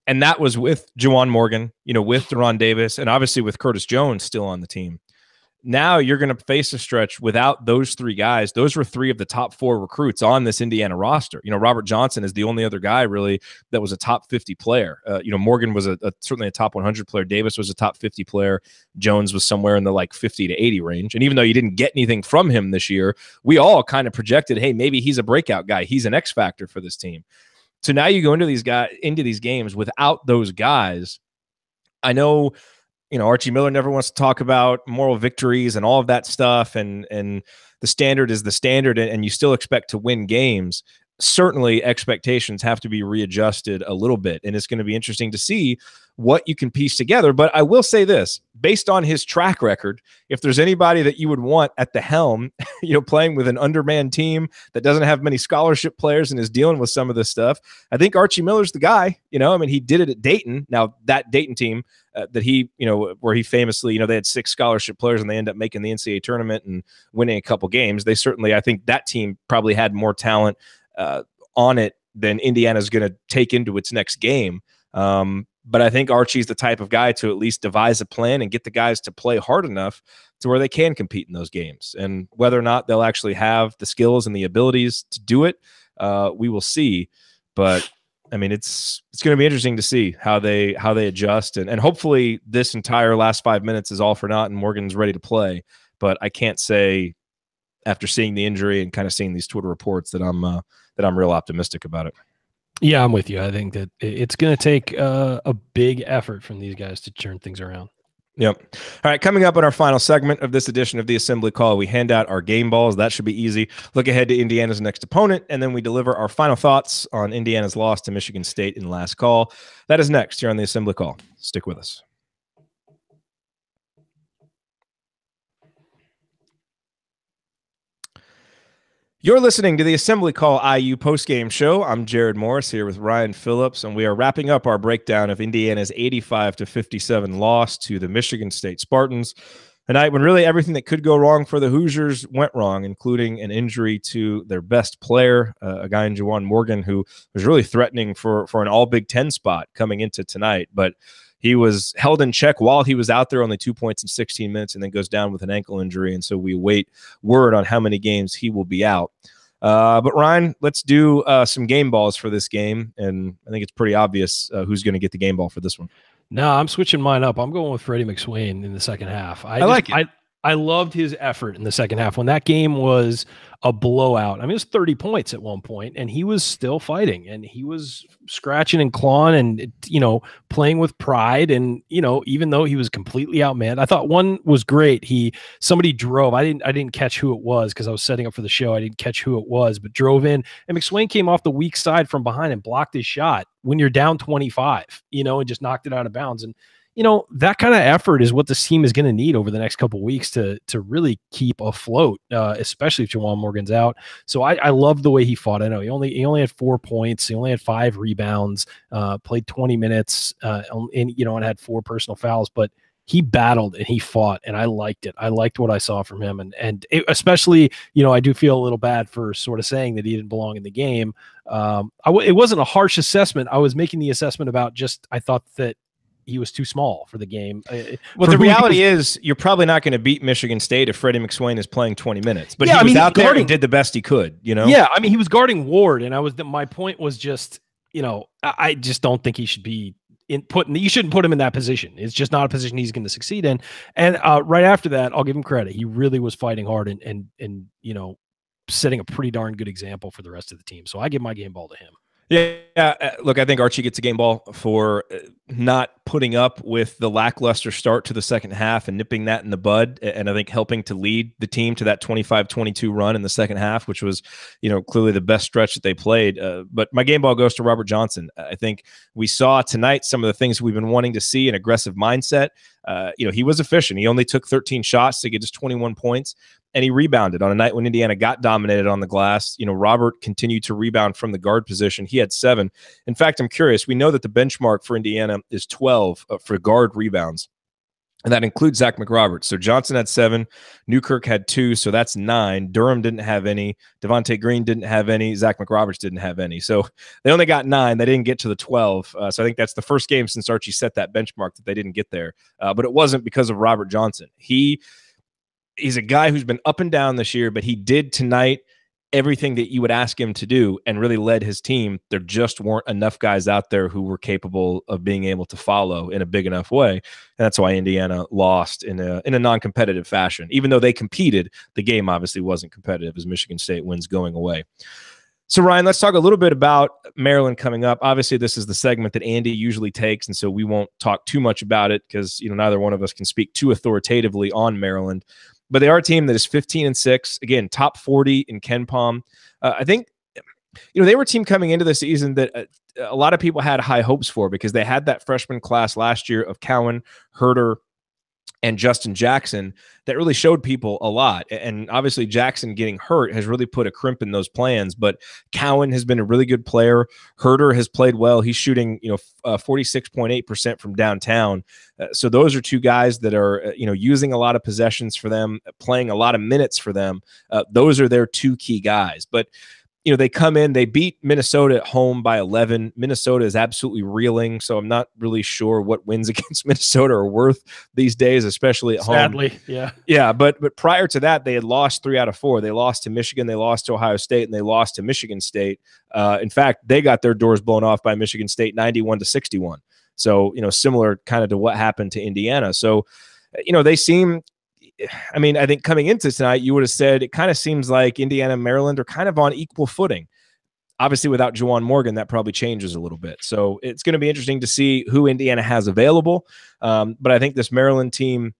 And that was with Juwan Morgan, with Deron Davis, and obviously with Curtis Jones still on the team. Now you're going to face a stretch without those three guys. Those were three of the top 4 recruits on this Indiana roster. Robert Johnson is the only other guy really that was a top 50 player. Morgan was certainly a top 100 player. Davis was a top 50 player. Jones was somewhere in the like 50 to 80 range. And even though you didn't get anything from him this year, we all kind of projected, hey, maybe he's a breakout guy. He's an X factor for this team. So now you go into these games without those guys. I know, Archie Miller never wants to talk about moral victories and all of that stuff. And the standard is the standard, and you still expect to win games. Certainly expectations have to be readjusted a little bit. And it's going to be interesting to see what you can piece together. But I will say this, based on his track record, if there's anybody that you would want at the helm, playing with an undermanned team that doesn't have many scholarship players and is dealing with some of this stuff, I think Archie Miller's the guy. He did it at Dayton. Now that Dayton team that he, where he famously, they had 6 scholarship players and they end up making the NCAA tournament and winning a couple games. They certainly, I think that team probably had more talent on it than Indiana's going to take into its next game. But I think Archie's the type of guy to at least devise a plan and get the guys to play hard enough to where they can compete in those games. And whether or not they'll actually have the skills and the abilities to do it, we will see. But I mean, it's going to be interesting to see how they adjust. And hopefully this entire last 5 minutes is all for naught and Morgan's ready to play. But I can't say after seeing the injury and kind of seeing these Twitter reports that I'm real optimistic about it. Yeah, I'm with you. I think that it's going to take a big effort from these guys to turn things around. Yep. All right, coming up in our final segment of this edition of the Assembly Call, we hand out our game balls. That should be easy. Look ahead to Indiana's next opponent, and then we deliver our final thoughts on Indiana's loss to Michigan State in last call. That is next here on the Assembly Call. Stick with us. You're listening to the Assembly Call IU postgame show. I'm Jerod Morris here with Ryan Phillips, and we are wrapping up our breakdown of Indiana's 85-57 loss to the Michigan State Spartans. A night when really everything that could go wrong for the Hoosiers went wrong, including an injury to their best player, a guy in Juwan Morgan, who was really threatening for an all Big Ten spot coming into tonight. But he was held in check while he was out there, only 2 points in 16 minutes, and then goes down with an ankle injury. And so we await word on how many games he will be out. But Ryan, let's do some game balls for this game. And I think it's pretty obvious who's going to get the game ball for this one. No, I'm switching mine up. I'm going with Freddie McSwain in the second half. I like it. I loved his effort in the second half when that game was a blowout. I mean, it was 30 points at one point, and he was still fighting, and he was scratching and clawing and, playing with pride. And, even though he was completely outmanned, I thought one was great. Somebody drove. I didn't catch who it was because I was setting up for the show. I didn't catch who it was, but drove in, and McSwain came off the weak side from behind and blocked his shot when you're down 25, and just knocked it out of bounds. And, that kind of effort is what this team is going to need over the next couple of weeks to really keep afloat, especially if Juwan Morgan's out. So I love the way he fought. I know he only had 4 points. He only had 5 rebounds, played 20 minutes, and had 4 personal fouls, but he battled and he fought, and I liked it. I liked what I saw from him. Especially, I do feel a little bad for sort of saying that he didn't belong in the game. It wasn't a harsh assessment. I was making the assessment about I thought that he was too small for the game. Well, the reality is you're probably not going to beat Michigan State if Freddie McSwain is playing 20 minutes. But he was out there and did the best he could, Yeah, I mean, he was guarding Ward, and my point was just, I just don't think he should be you shouldn't put him in that position. It's just not a position he's going to succeed in. And right after that, I'll give him credit. He really was fighting hard and setting a pretty darn good example for the rest of the team. So I give my game ball to him. Look, I think Archie gets a game ball for not putting up with the lackluster start to the second half and nipping that in the bud, and I think helping to lead the team to that 25-22 run in the second half, which was, clearly the best stretch that they played. But my game ball goes to Robert Johnson. I think we saw tonight some of the things we've been wanting to see: an aggressive mindset. He was efficient. He only took 13 shots to get his 21 points. And he rebounded on a night when Indiana got dominated on the glass. Robert continued to rebound from the guard position. He had 7. In fact, I'm curious. We know that the benchmark for Indiana is 12 for guard rebounds, and that includes Zach McRoberts. So Johnson had 7. Newkirk had 2, so that's 9. Durham didn't have any. Devontae Green didn't have any. Zach McRoberts didn't have any. So they only got 9. They didn't get to the 12. So I think that's the first game since Archie set that benchmark that they didn't get there. But it wasn't because of Robert Johnson. He's a guy who's been up and down this year, but he did tonight everything that you would ask him to do and really led his team. There just weren't enough guys out there who were capable of being able to follow in a big enough way. And that's why Indiana lost in a non-competitive fashion. Even though they competed, the game obviously wasn't competitive as Michigan State wins going away. So, Ryan, let's talk a little bit about Maryland coming up. Obviously, this is the segment that Andy usually takes, and so we won't talk too much about it because neither one of us can speak too authoritatively on Maryland. But they are a team that is 15-6, again, top 40 in KenPom. I think, they were a team coming into the season that a lot of people had high hopes for because they had that freshman class last year of Cowan, Herter, and Justin Jackson that really showed people a lot. And obviously Jackson getting hurt has really put a crimp in those plans, but Cowan has been a really good player. Herter has played well. He's shooting, 46.8% from downtown. So those are two guys that are, using a lot of possessions for them, playing a lot of minutes for them. Those are their two key guys. But they come in, they beat Minnesota at home by 11. Minnesota is absolutely reeling, so I'm not really sure what wins against Minnesota are worth these days, especially at home. Sadly, yeah. Yeah, but prior to that, they had lost 3 out of 4. They lost to Michigan, they lost to Ohio State, and they lost to Michigan State. In fact, they got their doors blown off by Michigan State 91-61. So, similar kind of to what happened to Indiana. So, they seem... I think coming into tonight, you would have said it kind of seems like Indiana and Maryland are kind of on equal footing. Obviously, without Juwan Morgan, that probably changes a little bit. So it's going to be interesting to see who Indiana has available. But I think this Maryland team,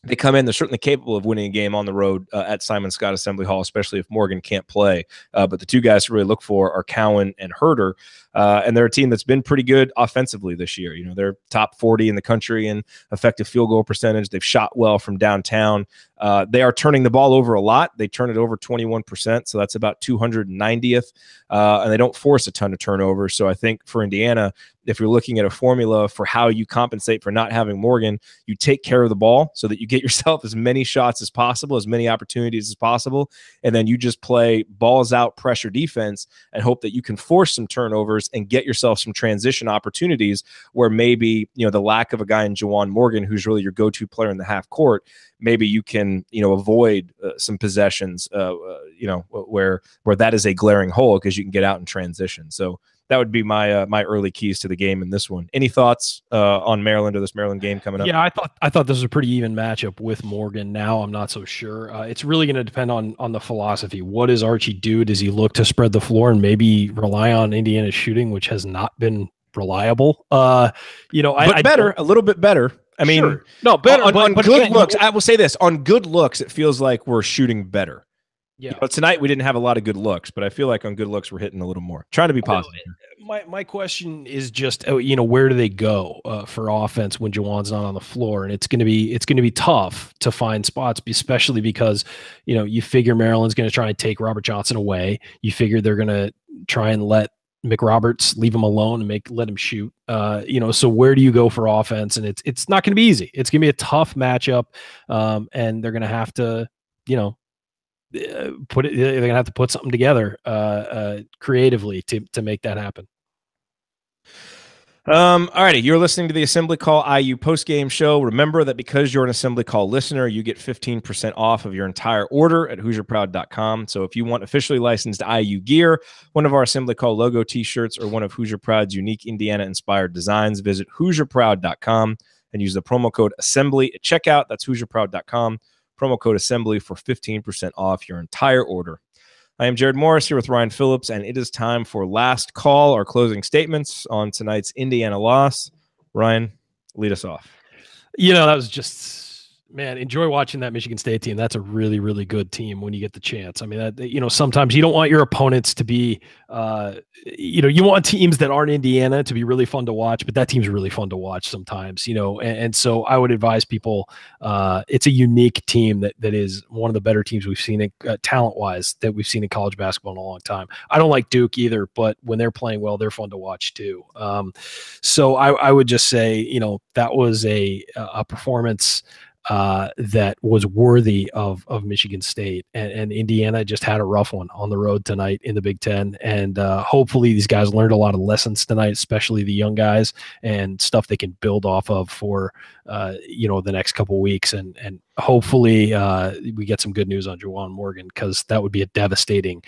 they come in, they're certainly capable of winning a game on the road at Simon Scott Assembly Hall, especially if Morgan can't play. But the two guys to really look for are Cowan and Herter. And they're a team that's been pretty good offensively this year. They're top 40 in the country in effective field goal percentage. They've shot well from downtown. They are turning the ball over a lot. They turn it over 21%, so that's about 290th. And they don't force a ton of turnovers. So I think for Indiana, if you're looking at a formula for how you compensate for not having Morgan, you take care of the ball so that you get yourself as many shots as possible, as many opportunities as possible, and then you just play balls out pressure defense and hope that you can force some turnovers and get yourself some transition opportunities where maybe, the lack of a guy in Juwan Morgan, who's really your go-to player in the half court, maybe you can, avoid some possessions, where that is a glaring hole because you can get out in transition. So that would be my early keys to the game in this one. Any thoughts on Maryland or this Maryland game coming up? Yeah, I thought this was a pretty even matchup with Morgan. Now I'm not so sure. It's really going to depend on the philosophy. What does Archie do? Does he look to spread the floor and maybe rely on Indiana's shooting, which has not been reliable? A little bit better. Sure. No, better on good looks. I will say this: on good looks, it feels like we're shooting better. Yeah. Tonight we didn't have a lot of good looks, but I feel like on good looks we're hitting a little more. Trying to be positive. My question is just, where do they go for offense when Juwan's not on the floor? And it's going to be tough to find spots, especially because you figure Maryland's going to try and take Robert Johnson away. You figure they're going to try and let McRoberts leave him alone and let him shoot. So where do you go for offense? And it's not going to be easy. It's going to be a tough matchup, and they're going to have to they're going to have to put something together creatively to make that happen. All righty, you're listening to the Assembly Call IU postgame show. Remember that because you're an Assembly Call listener, you get 15% off of your entire order at HoosierProud.com. So if you want officially licensed IU gear, one of our Assembly Call logo t-shirts, or one of Hoosier Proud's unique Indiana-inspired designs, visit HoosierProud.com and use the promo code Assembly at checkout. That's HoosierProud.com. Promo code Assembly for 15% off your entire order. I am Jerod Morris here with Ryan Phillips, and it is time for last call or closing statements on tonight's Indiana loss. Ryan, lead us off. That was just, man, enjoy watching that Michigan State team. That's a really, really good team when you get the chance. I mean, sometimes you don't want your opponents to be, you want teams that aren't Indiana to be really fun to watch, but that team's really fun to watch sometimes, and so I would advise people, it's a unique team that is one of the better teams we've seen talent-wise that we've seen in college basketball in a long time. I don't like Duke either, but when they're playing well, they're fun to watch too. So I would just say, that was a performance that was worthy of Michigan State, and Indiana just had a rough one on the road tonight in the Big Ten. And hopefully these guys learned a lot of lessons tonight, especially the young guys, and stuff they can build off of for the next couple of weeks. And hopefully we get some good news on Juwan Morgan, because that would be a devastating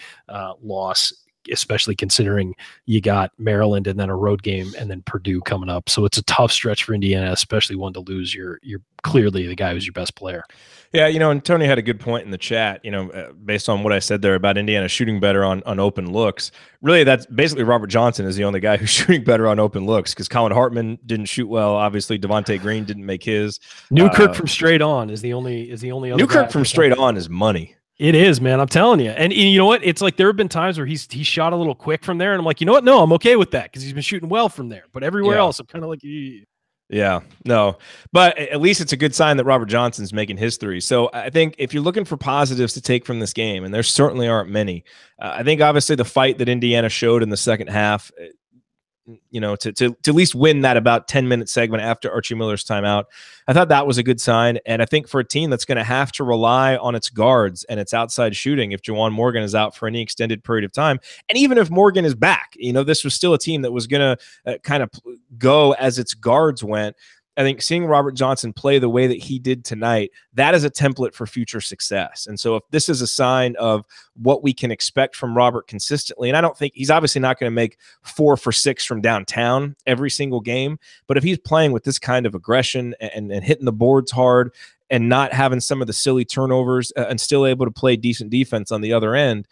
loss, especially considering you got Maryland and then a road game and then Purdue coming up. So it's a tough stretch for Indiana, especially one to lose you're clearly the guy who's your best player. Yeah, and Tony had a good point in the chat, based on what I said there about Indiana shooting better on open looks. Really, that's basically Robert Johnson is the only guy who's shooting better on open looks, because Colin Hartman didn't shoot well. Obviously, Devontae Green didn't make his. Newkirk from straight on is the only other Newkirk from straight on is money. It is, man. I'm telling you. And you know what? It's like there have been times where he shot a little quick from there, and I'm like, you know what? No, I'm okay with that, because he's been shooting well from there. But everywhere else, I'm kind of like, yeah, no. But at least it's a good sign that Robert Johnson's making his three. So I think if you're looking for positives to take from this game, and there certainly aren't many, I think obviously the fight that Indiana showed in the second half, to at least win that about 10-minute segment after Archie Miller's timeout, I thought that was a good sign. And I think for a team that's going to have to rely on its guards and its outside shooting, if Juwan Morgan is out for any extended period of time, and even if Morgan is back, this was still a team that was going to kind of go as its guards went. I think seeing Robert Johnson play the way that he did tonight, that is a template for future success. And so if this is a sign of what we can expect from Robert consistently, and I don't think he's obviously not going to make 4 for 6 from downtown every single game, but if he's playing with this kind of aggression and hitting the boards hard and not having some of the silly turnovers and still able to play decent defense on the other end,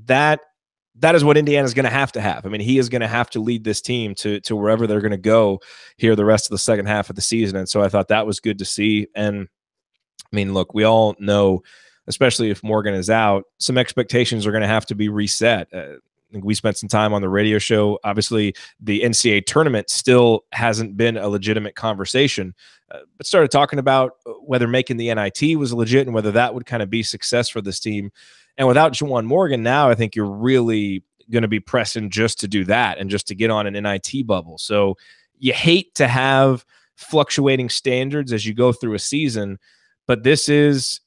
that is what Indiana's going to have. I mean, he is going to have to lead this team to wherever they're going to go here the rest of the second half of the season. And so I thought that was good to see. And I mean, look, we all know, especially if Morgan is out, some expectations are going to have to be reset. I think we spent some time on the radio show. Obviously, the NCAA tournament still hasn't been a legitimate conversation, but started talking about whether making the NIT was legit and whether that would kind of be success for this team. And without Juwan Morgan now, I think you're really going to be pressing just to do that and just to get on an NIT bubble. So you hate to have fluctuating standards as you go through a season, but this is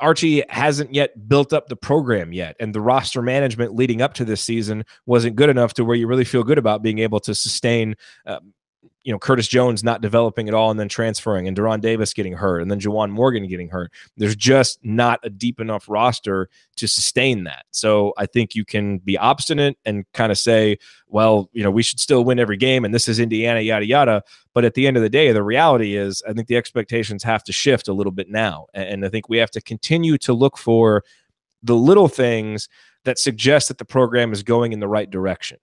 Archie hasn't yet built up the program yet, and the roster management leading up to this season wasn't good enough to where you really feel good about being able to sustain Curtis Jones not developing at all and then transferring, and Deron Davis getting hurt, and then Juwan Morgan getting hurt. There's just not a deep enough roster to sustain that. So I think you can be obstinate and kind of say, well, we should still win every game, and this is Indiana, yada, yada. But at the end of the day, the reality is I think the expectations have to shift a little bit now. And I think we have to continue to look for the little things that suggest that the program is going in the right direction.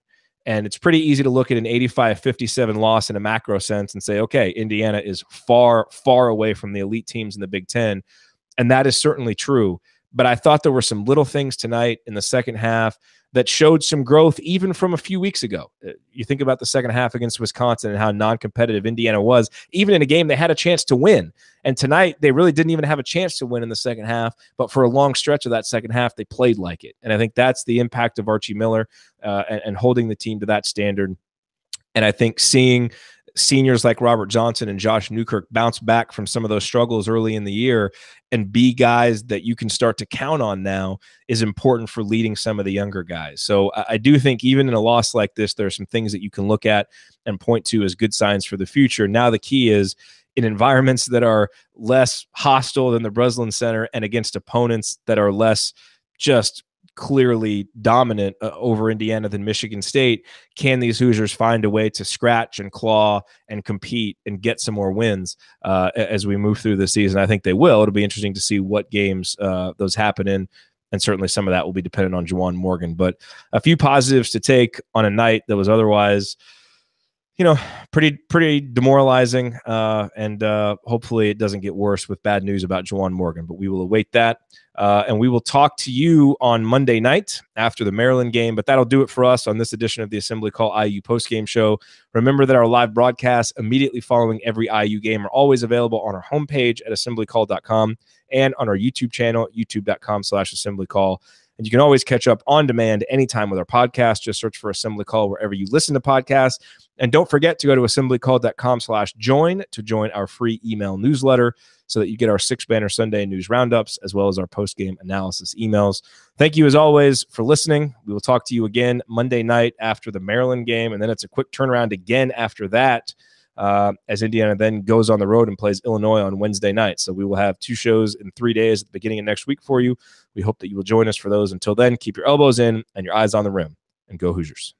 And it's pretty easy to look at an 85-57 loss in a macro sense and say, okay, Indiana is far, far away from the elite teams in the Big Ten. And that is certainly true. But I thought there were some little things tonight in the second half that showed some growth even from a few weeks ago. You think about the second half against Wisconsin and how non-competitive Indiana was, even in a game they had a chance to win. And tonight, they really didn't even have a chance to win in the second half, but for a long stretch of that second half, they played like it. And I think that's the impact of Archie Miller and holding the team to that standard. And I think seeing seniors like Robert Johnson and Josh Newkirk bounce back from some of those struggles early in the year and be guys that you can start to count on now is important for leading some of the younger guys. So I do think even in a loss like this, there are some things that you can look at and point to as good signs for the future. Now the key is in environments that are less hostile than the Breslin Center and against opponents that are less just clearly dominant over Indiana than Michigan State, can these Hoosiers find a way to scratch and claw and compete and get some more wins as we move through the season? I think they will. It'll be interesting to see what games those happen in. And certainly some of that will be dependent on Juwan Morgan. But a few positives to take on a night that was otherwise, pretty demoralizing. And hopefully it doesn't get worse with bad news about Juwan Morgan. But we will await that. And we will talk to you on Monday night after the Maryland game. But that'll do it for us on this edition of the Assembly Call IU postgame show. Remember that our live broadcasts immediately following every IU game are always available on our homepage at assemblycall.com and on our YouTube channel, youtube.com/assemblycall. And you can always catch up on demand anytime with our podcast. Just search for Assembly Call wherever you listen to podcasts. And don't forget to go to assemblycall.com/join to join our free email newsletter so that you get our 6-banner Sunday news roundups as well as our post-game analysis emails. Thank you, as always, for listening. We will talk to you again Monday night after the Maryland game, and then it's a quick turnaround again after that as Indiana then goes on the road and plays Illinois on Wednesday night. So we will have 2 shows in 3 days at the beginning of next week for you. We hope that you will join us for those. Until then, keep your elbows in and your eyes on the rim, and go Hoosiers.